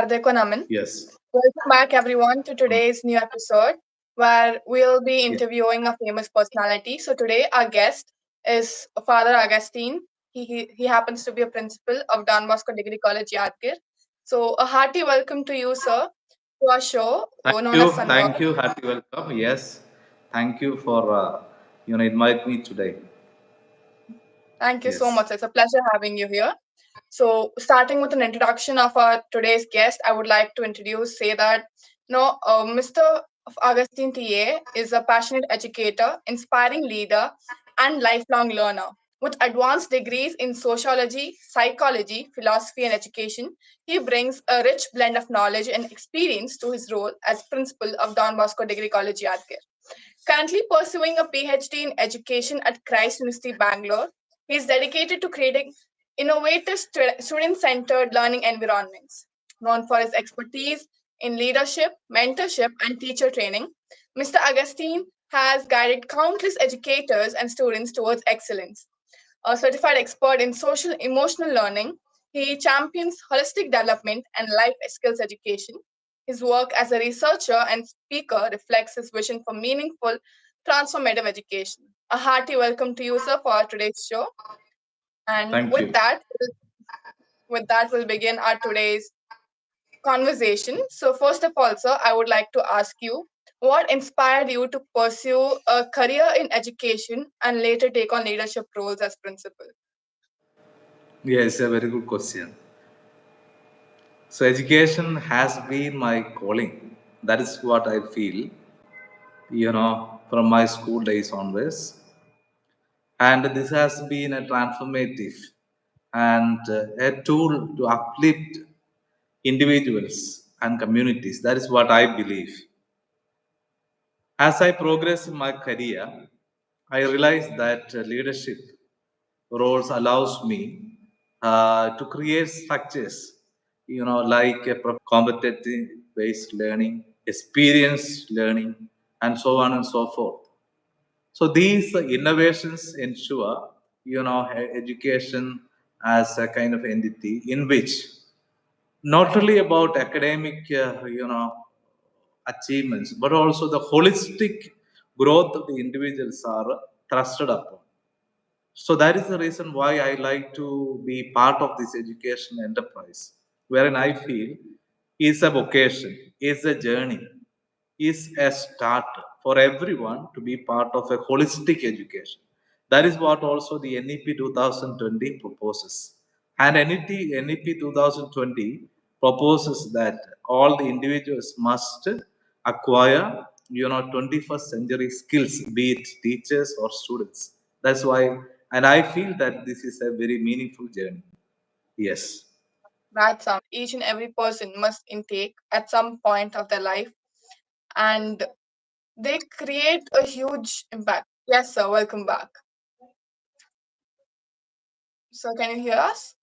Sahitya Yes. Welcome back, everyone, to today's new episode where we'll be Yeah. interviewing a famous personality. So, today, our guest is Father Augustine. He happens to be a principal of Don Bosco Degree College, Yadgir. So, a hearty welcome to you, sir, to our show Thank known as you. Sunworld. Thank you. Happy welcome. Yes. Thank you for invite me today. Thank you so Yes. much. It's a pleasure having you here. So, starting with an introduction of our today's guest, I would like to say that Mr. Augustine TA is a passionate educator, inspiring leader, and lifelong learner. With advanced degrees in sociology, psychology, philosophy, and education, he brings a rich blend of knowledge and experience to his role as principal of Don Bosco Degree College, Yadgir. Currently pursuing a PhD in education at Christ University, Bangalore, he is dedicated to creating innovative student centered learning environments. Known for his expertise in leadership, mentorship, and teacher training, Mr. Augustine has guided countless educators and students towards excellence. A certified expert in social emotional learning, he champions holistic development and life skills education. His work as a researcher and speaker reflects his vision for meaningful, transformative education. A hearty welcome to you, sir, for today's show. And Thank you. with that, we'll begin our today's conversation. So, first of all, sir, I would like to ask you what inspired you to pursue a career in education and later take on leadership roles as principal? Yes, a very good question. So education has been my calling. That is what I feel. From my school days onwards, and this has been a transformative and a tool to uplift individuals and communities. That is what I believe. As I progress in my career, I realize that leadership roles allows me to create structures, like a competency-based learning, experience learning, and so on and so forth. So these innovations ensure, education as a kind of entity in which not only about academic, achievements, but also the holistic growth of the individuals are trusted upon. So that is the reason why I like to be part of this education enterprise, wherein I feel is a vocation, is a journey, is a start for everyone to be part of a holistic education. That is what also the NEP 2020 proposes. And NEP 2020 proposes that all the individuals must acquire, 21st century skills, be it teachers or students. That's why, and I feel that this is a very meaningful journey. Yes. That sound each and every person must intake at some point of their life, and they create a huge impact. Yes, sir, welcome back. So, can you hear us?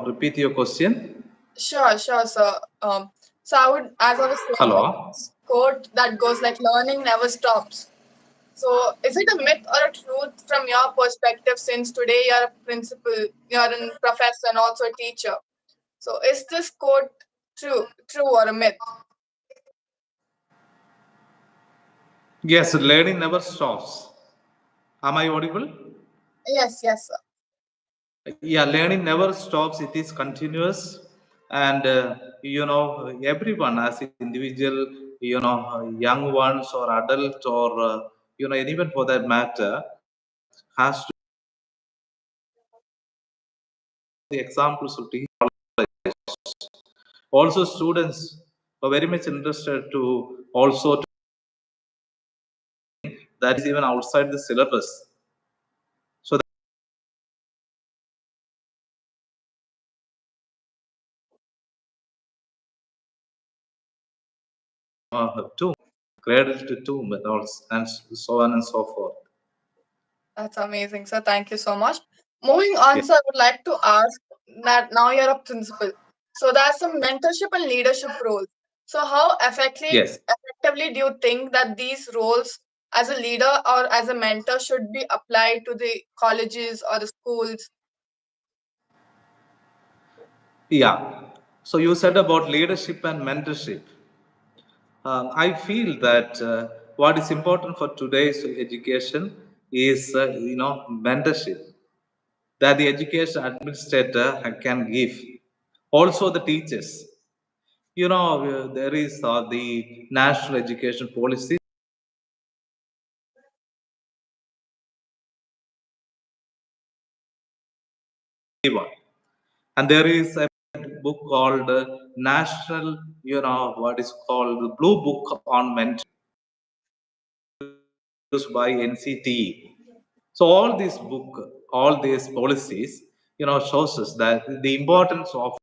Repeat your question. Sure, sir. So I would, as I was saying, Hello. quote that goes like learning never stops. So, is it a myth or a truth from your perspective? Since today you're a principal, you're a professor, and also a teacher. So, is this quote true or a myth? Yes, learning never stops. Am I audible? Yes, sir. Yeah, learning never stops. It is continuous, and everyone as individual, young ones or adult or anyone for that matter has to the examples of teaching. Also, students are very much interested to also that is even outside the syllabus. So two credit to two methods and so on and so forth. That's amazing, sir. Thank you so much. Moving on, Yeah. sir, I would like to ask that now you're a principal. So, there's some mentorship and leadership roles. So, how effectively, Yes. effectively do you think that these roles as a leader or as a mentor should be applied to the colleges or the schools? Yeah. So you said about leadership and mentorship. I feel that what is important for today's education is, mentorship that the education administrator can give. Also, the teachers. There is the national education policy one, and there is a book called National, what is called the Blue Book on Mentoring used by NCTE. So all this book, all these policies, shows us that the importance of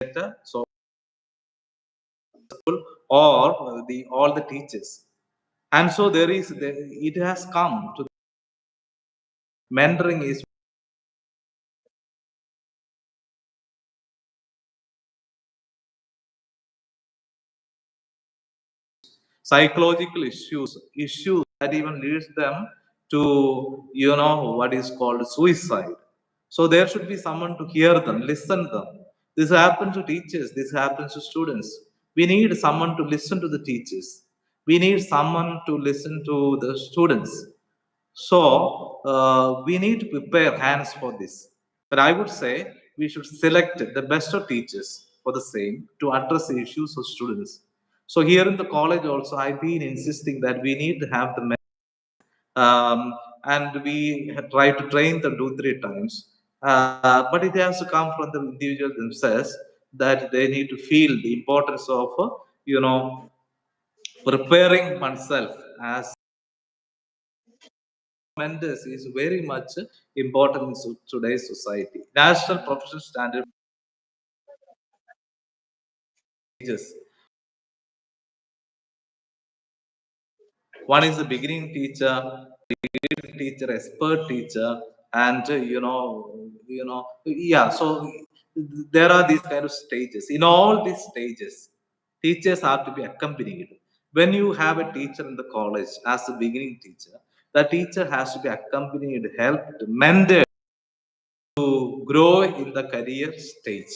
data, so or the all the teachers, and so it has come to mentoring is psychological issues that even leads them to what is called suicide. So there should be someone to hear them, listen them. This happens to teachers, this happens to students. We need someone to listen to the teachers, we need someone to listen to the students. So we need to prepare hands for this. But I would say we should select the best of teachers for the same to address the issues of students. So here in the college also, I've been insisting that we need to have the and we have tried to train them 2 3 times. But it has to come from the individual themselves that they need to feel the importance of you know preparing oneself as mentors is very much important in today's society. National professional standard teachers. One is the beginning teacher, lead teacher, expert teacher, and yeah. So there are these kind of stages. In all these stages, teachers are to be accompanied. When you have a teacher in the college as a beginning teacher, the teacher has to be accompanied, helped, mentored to grow in the career stage.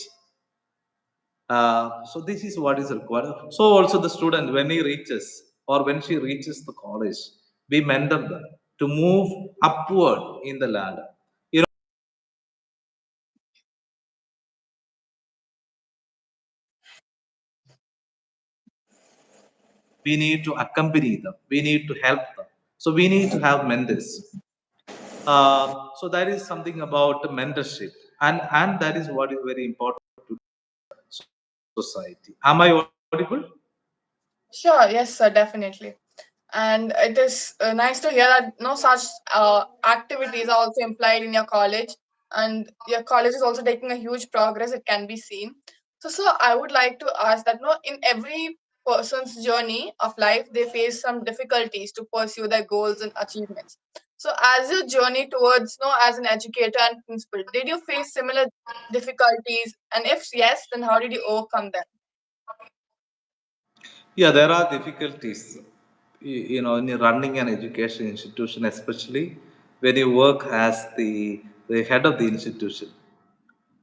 So this is what is required. So also the student, when he reaches or when she reaches the college, we mentor them to move upward in the ladder. You know, we need to accompany them. We need to help them. So we need to have mentors. So that is something about mentorship, and that is what is very important to society. Am I audible? Sure, yes, sir, definitely. And it is nice to hear that no such activities are also implied in your college, and your college is also taking a huge progress. It can be seen. So I would like to ask that no, in every person's journey of life, they face some difficulties to pursue their goals and achievements. So, as your journey towards no, as an educator and principal, did you face similar difficulties? And if yes, then how did you overcome them? Yeah, there are difficulties, in running an education institution, especially when you work as the head of the institution.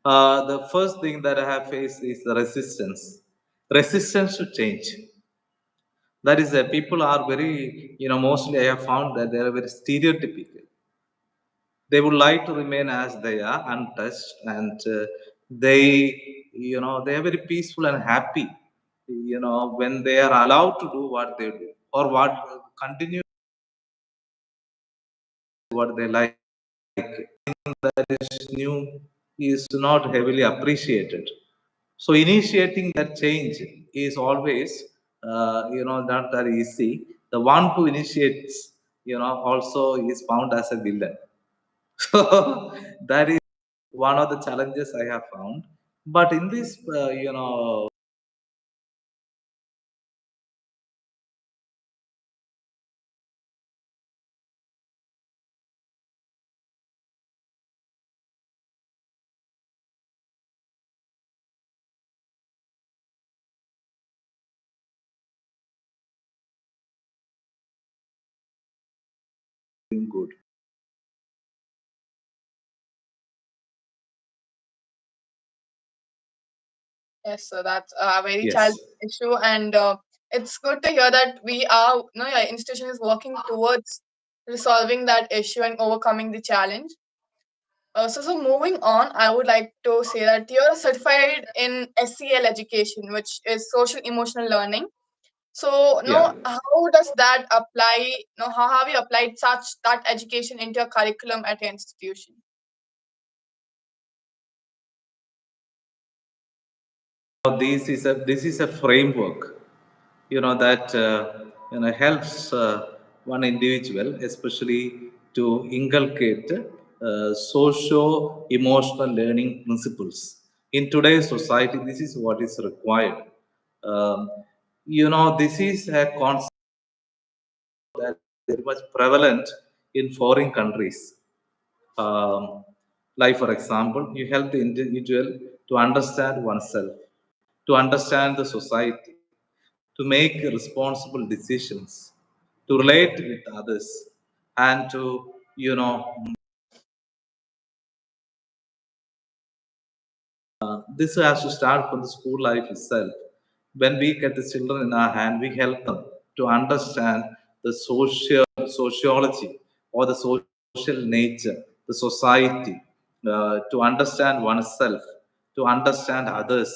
The first thing that I have faced is the resistance to change. That is, people are very, mostly I have found that they are very stereotypical. They would like to remain as they are, untouched, and they are very peaceful and happy. When they are allowed to do what they do or what continue what they like, that is new is not heavily appreciated. So initiating that change is always, not that easy. The one who initiates, also is found as a villain. So that is one of the challenges I have found. But in this, Yes, so that's a very Yes. challenging issue, and it's good to hear that we are, your institution is working towards resolving that issue and overcoming the challenge. So moving on, I would like to say that you're certified in SEL education, which is social emotional learning. So, Yeah. how does that apply? No, how have you applied such that education into your curriculum at your institution? This is a framework, that helps one individual, especially to inculcate socio emotional learning principles in today's society. This is what is required. um, this is a concept that is very much prevalent in foreign countries. um, like, for example, you help the individual to understand oneself, to understand the society, to make responsible decisions, to relate with others, and to, this has to start from the school life itself. When we get the children in our hand, we help them to understand the sociology or the social nature, the society, to understand oneself, to understand others,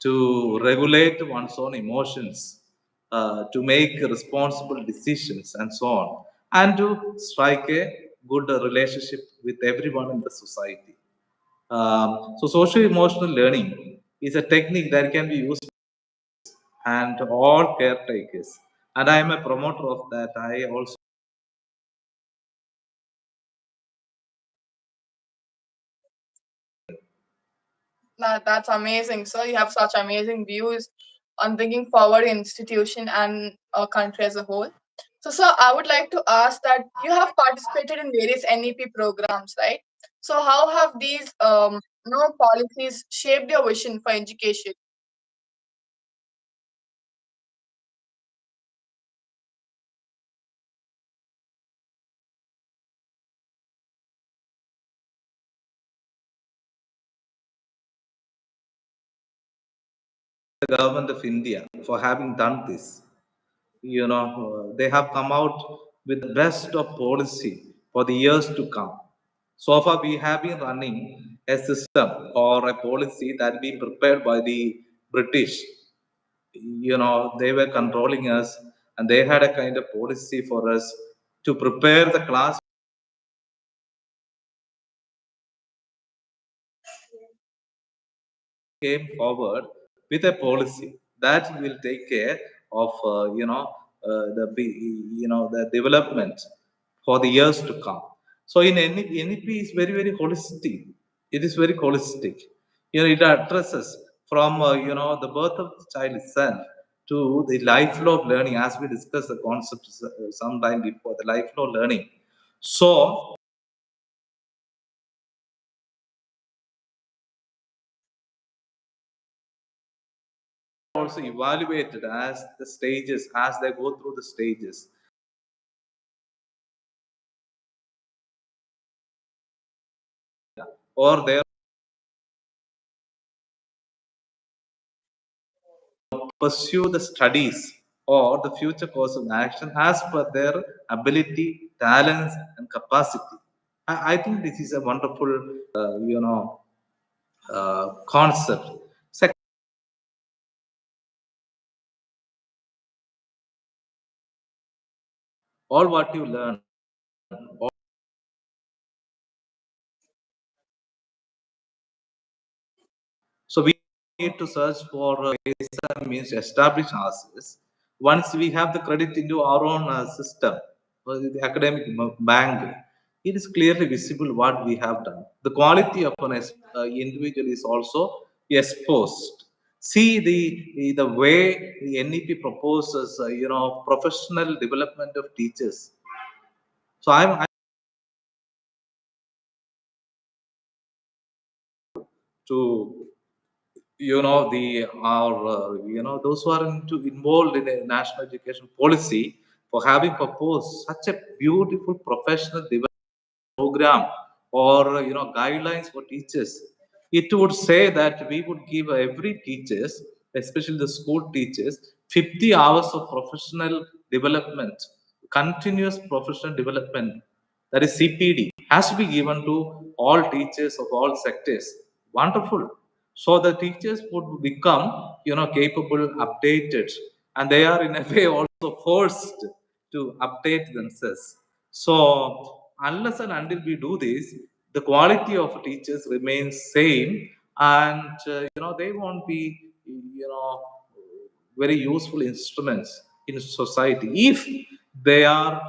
to regulate one's own emotions, to make responsible decisions, and so on, and to strike a good relationship with everyone in the society. So, social emotional learning is a technique that can be used and all caretakers. And I am a promoter of that. I also That's amazing. So you have such amazing views on bringing forward the institution and a country as a whole. So, sir, I would like to ask that you have participated in various NEP programs, right? So, how have these policies shaped your vision for education? the government of India for having done this. They have come out with the best of policy for the years to come. So far, we have been running a system or a policy that been prepared by the British. They were controlling us, and they had a kind of policy for us to prepare the class. Came forward with a policy that will take care of the development for the years to come. So in any NEP is very very holistic. It is very holistic. It addresses from the birth of the child itself to the lifelong learning, as we discussed the concept sometime before, the lifelong learning. So also evaluated as the stages, as they go through the stages, or they pursue the studies or the future course of action as per their ability, talents, and capacity. I think this is a wonderful, concept. Second, all what you learn. So we need to search for ways and means to establish ourselves. Once we have the credit into our own system, the academic bank, it is clearly visible what we have done. The quality of an individual is also exposed. See the way the NEP proposes, professional development of teachers. So I'm to the our those who are involved in a national education policy for having proposed such a beautiful professional development program or guidelines for teachers. It would say that we would give every teachers, especially the school teachers, 50 hours of professional development, continuous professional development, that is CPD, has to be given to all teachers of all sectors. Wonderful. So the teachers would become, capable, updated, and they are in a way also forced to update themselves. So unless and until we do this, the quality of teachers remains same, and they won't be very useful instruments in society if they are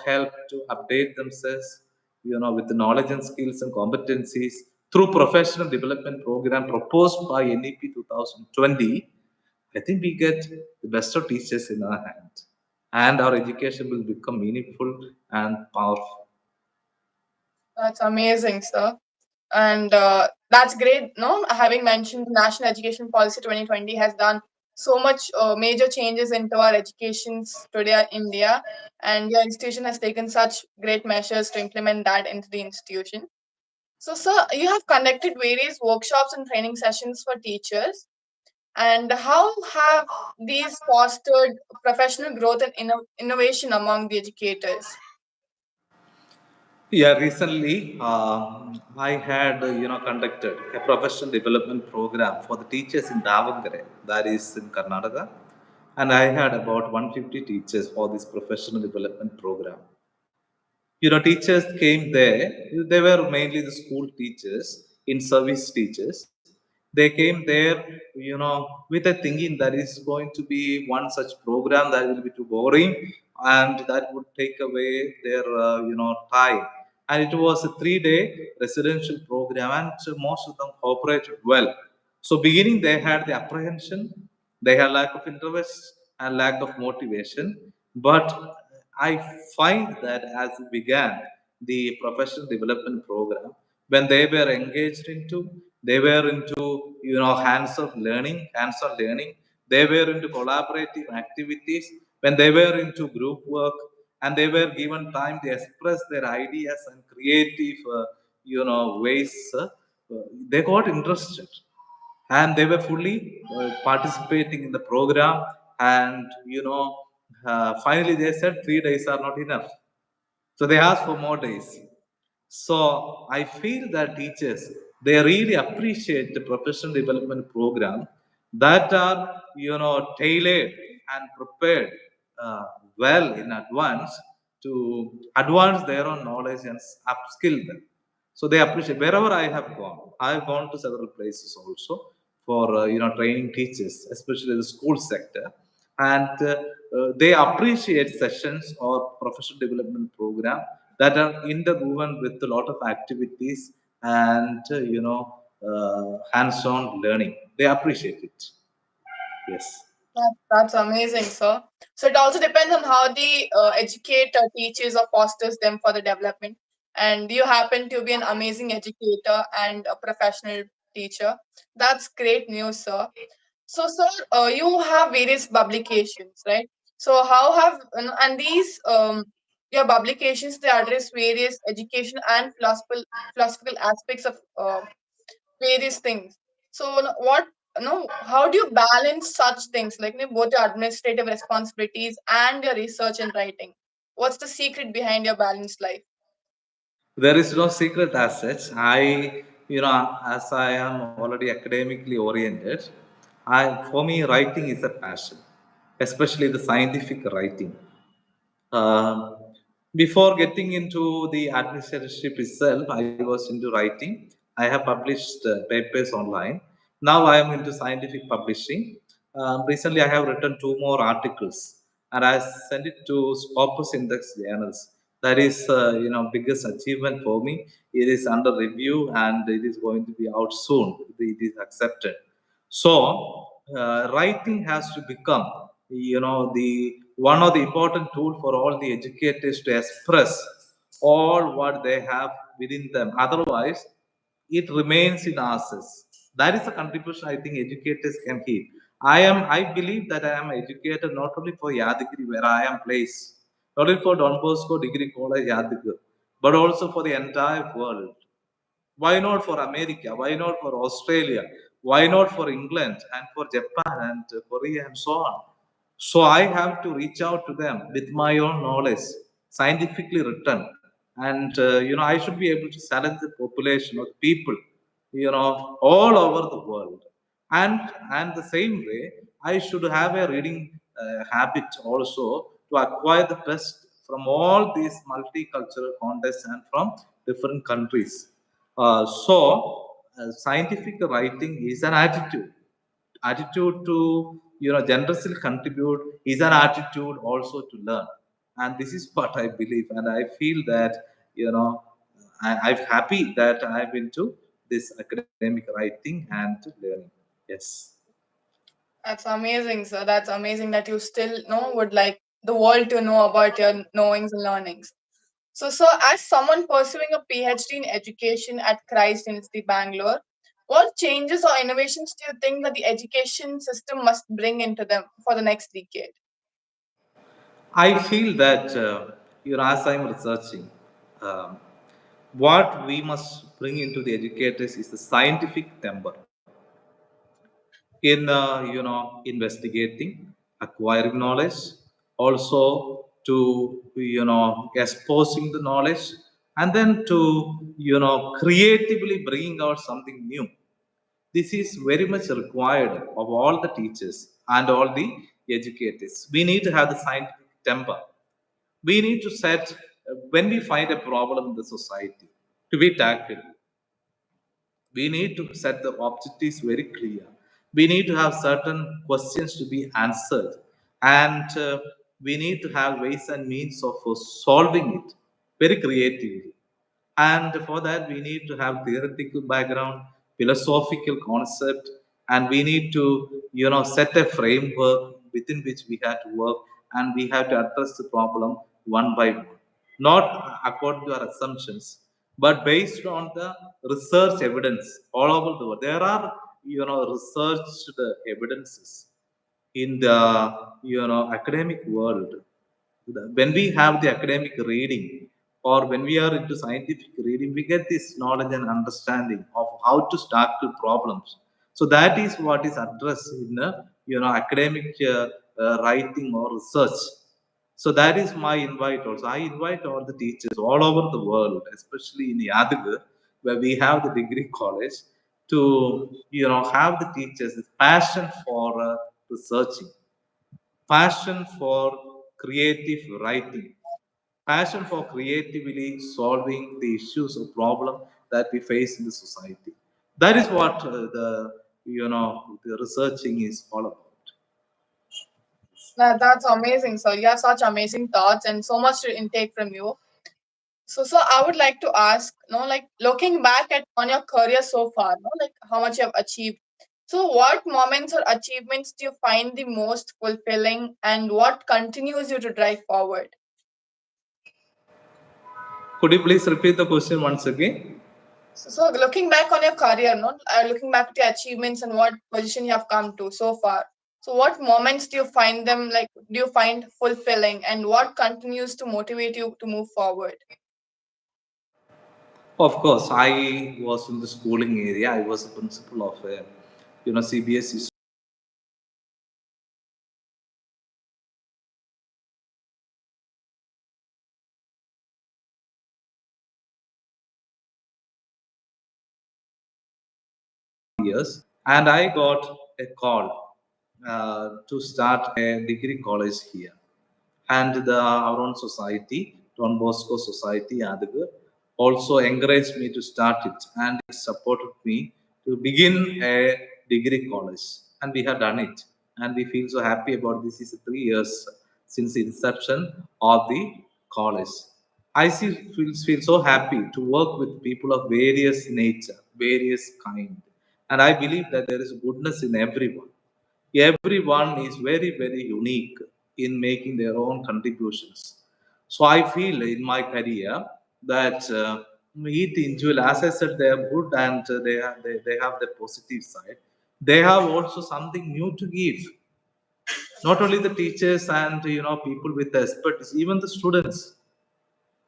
helped to update themselves with the knowledge and skills and competencies through professional development program proposed by NEP 2020. I think we get the best of teachers in our hand, and our education will become meaningful and powerful. That's amazing, sir. And that's great. No, having mentioned the National Education Policy 2020 has done so much major changes into our educations today in India, and your institution has taken such great measures to implement that into the institution. So, sir, you have conducted various workshops and training sessions for teachers. And how have these fostered professional growth and innovation among the educators? Yeah, recently I had conducted a professional development program for the teachers in Davangere, that is in Karnataka, and I had about 150 teachers for this professional development program. Teachers came there. They were mainly the school teachers, in service teachers. They came there, with a thinking that is going to be one such program that will be too boring, and that would take away their time. And it was a 3 day residential program, and so most of them cooperated well. So beginning they had the apprehension, they had lack of interest and lack of motivation. But I find that as it began the professional development program, when they were engaged into, they were into hands-on learning. They were into collaborative activities. When they were into group work, and they were given time to express their ideas and creative, ways, they got interested, and they were fully participating in the program. And finally they said 3 days are not enough, so they asked for more days. So I feel that teachers, they really appreciate the professional development program that are tailored and prepared uh, well in advance to advance their own knowledge and upskill them. So they appreciate wherever I have gone. I have gone to several places also for training teachers, especially the school sector, and they appreciate sessions or professional development program that are interwoven with a lot of activities and hands-on learning. They appreciate it. Yes. That's amazing, sir. So it also depends on how the educator teaches or fosters them for the development. And you happen to be an amazing educator and a professional teacher. That's great news, sir. So, sir, you have various publications, right? So, how have and these your publications, they address various education and philosophical aspects of various things. So, how do you balance such things like both your administrative responsibilities and your research and writing? What's the secret behind your balanced life? There is no secret as such. As I am already academically oriented, for me, writing is a passion, especially the scientific writing. Um, Before getting into the administratorship itself, I was into writing. I have published papers online. Now I am into scientific publishing. Recently, I have written two more articles, and I sent it to Scopus Index journals. That is, biggest achievement for me. It is under review, and it is going to be out soon. It is accepted. So, writing has to become, the one of the important tool for all the educators to express all what they have within them. Otherwise, it remains in ourselves. That is a contribution I think educators can give. I believe that I am educated not only for Yadagiri, where I am placed, not only for Don Bosco Degree College Yadagiri, but also for the entire world. Why not for America? Why not for Australia? Why not for England and for Japan and Korea and so on? So I have to reach out to them with my own knowledge, scientifically written, and I should be able to challenge the population of people, all over the world. And the same way, I should have a reading habit also to acquire the best from all these multicultural contexts and from different countries. Scientific writing is an attitude to generously contribute is an attitude also to learn, and this is what I believe, and I feel that you know I'm happy that I'm into this academic writing and learning. Yes. That's amazing, sir. That's amazing that you still know would like the world to know about your knowings and learnings. So, sir, as someone pursuing a PhD in education at Christ University, Bangalore, what changes or innovations do you think that the education system must bring into them for the next decade? I feel that as I'm researching, um, what we must bring into the educators is the scientific temper in investigating, acquiring knowledge, also to exposing the knowledge, and then to creatively bringing out something new. This is very much required of all the teachers and all the educators. We need to have the scientific temper. We need to set when we find a problem in the society to be tackled, we need to set the objectives very clear. We need to have certain questions to be answered, and we need to have ways and means of solving it very creatively. And for that, we need to have theoretical background, philosophical concept, and we need to set a framework within which we have to work, and we have to address the problem one by one, not according to our assumptions, but based on the research evidence all over the world. There are researched evidences in the academic world. When we have the academic reading, or when we are into scientific reading, we get this knowledge and understanding of how to tackle problems. So that is what is addressed in academic writing or research. So that is my invite also. I invite all the teachers all over the world, especially in Yadgar, where we have the degree college, to have the teachers this passion for researching, passion for creative writing, passion for creatively solving the issues or problem that we face in the society. That is what the researching is all about. That's amazing, sir. You have such amazing thoughts and so much to intake from you. So I would like to ask, like looking back at on your career so far, like how much you have achieved. So what moments or achievements do you find the most fulfilling, and what continues you to drive forward? Could you please repeat the question once again? So looking back on your career, looking back at your achievements and what position you have come to so far. So what moments do you find them like? Do you find fulfilling, and what continues to motivate you to move forward? Of course, I was in the schooling area. I was a principal of a CBSE years, and I got a call to start a degree college here. And our own society, Don Bosco Society, Adigur, also encouraged me to start it, and it supported me to begin a degree college. And we have done it, and we feel so happy about this. Is 3 years since the inception of the college. I feel so happy to work with people of various nature, various kind, and I believe that there is goodness in everyone. Everyone is very, very unique in making their own contributions. So I feel in my career that each individual, as I said, they are good, and they have the positive side. They have also something new to give. Not only the teachers and people with expertise, even the students.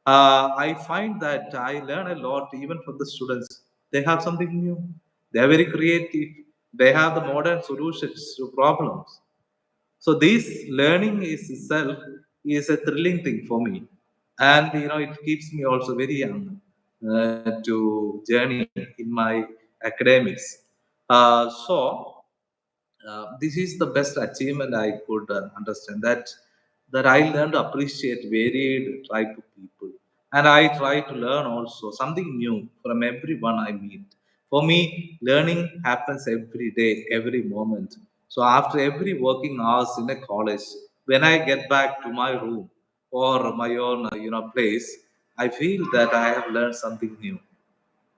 I find that I learn a lot even from the students. They have something new. They are very creative. They have the modern solutions to problems. So this learning is itself is a thrilling thing for me, and it keeps me also very young to journey in my academics. So this is the best achievement I could understand, that I learned to appreciate varied type of people, and I try to learn also something new from everyone I meet. For me, learning happens every day, every moment. So after every working hours in a college, when I get back to my room or my own place, I feel that I have learned something new.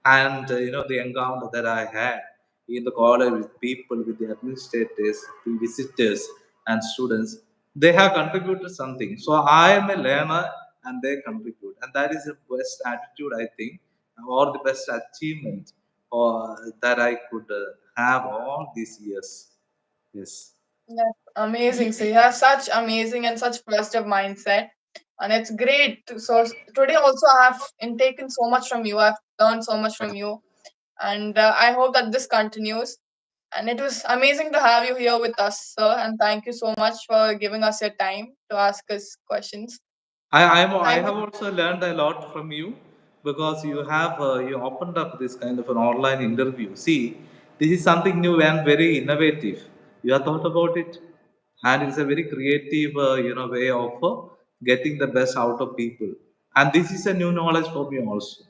And the encounter that I had in the college with people, with the administrators, the visitors and students, they have contributed something. So I am a learner and they contribute, and that is the best attitude, I think, or the best achievement or that I could have all these years. Yes. That's amazing. So you have such amazing and such positive mindset, and it's great. So today also I have taken so much from you. I've learned so much from you, and I hope that this continues. And it was amazing to have you here with us, sir. And thank you so much for giving us your time to ask us questions. I Thank have you. also learned a lot from you, because you opened up this kind of an online interview. See, this is something new and very innovative. You have thought about it, and it's a very creative way of getting the best out of people. And this is a new knowledge for me also.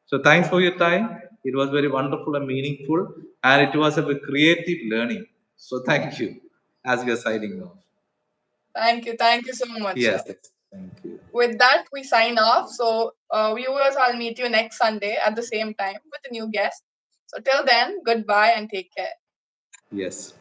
So thanks for your time. It was very wonderful and meaningful, and it was a very creative learning. So thank you. As we are signing off. Thank you. Thank you so much, sir. Yes, yes. Thank you. With that, we sign off. So, viewers, I'll meet you next Sunday at the same time with a new guest. So, till then, goodbye and take care. Yes.